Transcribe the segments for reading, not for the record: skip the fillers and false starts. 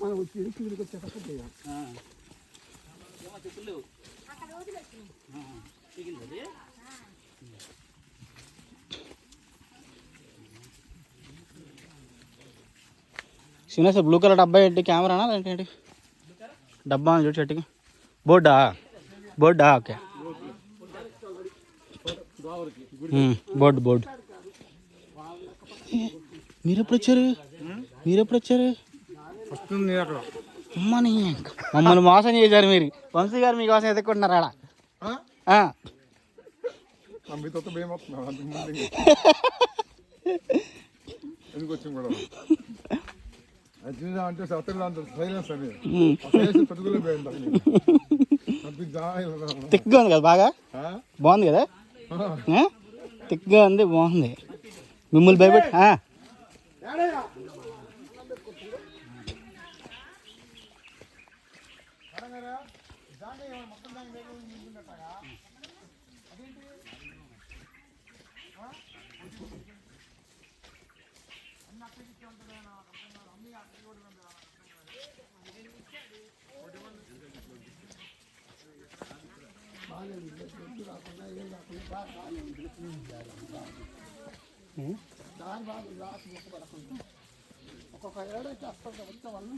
మనం వచ్చి కిందికి వచ్చేటప్పుడు చేయాలి. సినిమా సార్ బ్లూ కలర్ డబ్బా ఏంటి కెమెరానా ఏంటి డబ్బా చూడు చెట్టుకి బోర్డా ఓకే బోర్డు మీరెప్పుడు వచ్చారు అమ్మని మమ్మల్ని మోసం చేశారు మీరు. వంశీ గారు మీకోసం ఎదుర్కొంటున్నారు ఆడ. తిక్గా ఉంది కదా, బాగా బాగుంది కదా, తిక్గా ఉంది, బాగుంది. మిమ్మల్ని భయపెట్టి ఒక్కొక్క ఏడు వచ్చేస్తుంది వచ్చే వాళ్ళు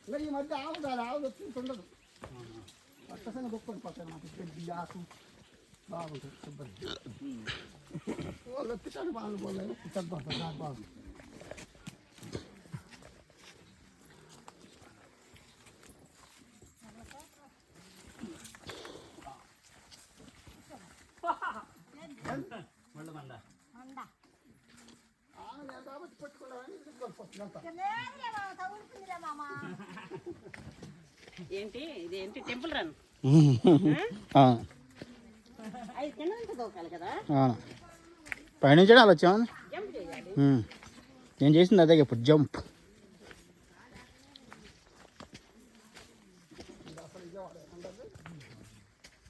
ఇంకా ఈ మధ్య ఆవులు వచ్చి ఉండదు. పక్కసంగా గొప్పది పక్కన నాకు పెద్ద ఆకు బాగుంటుంది శుభ్రంగా వాళ్ళు వచ్చేటాడు బాగా పోలేదు తగ్గుతుంది నాకు బాగుంది. ఏంటి ఇదేంటి టెంపుల్ రన్ పైనుంచి అలా వచ్చామని నేను చేసింది అదే ఇప్పుడు జంప్.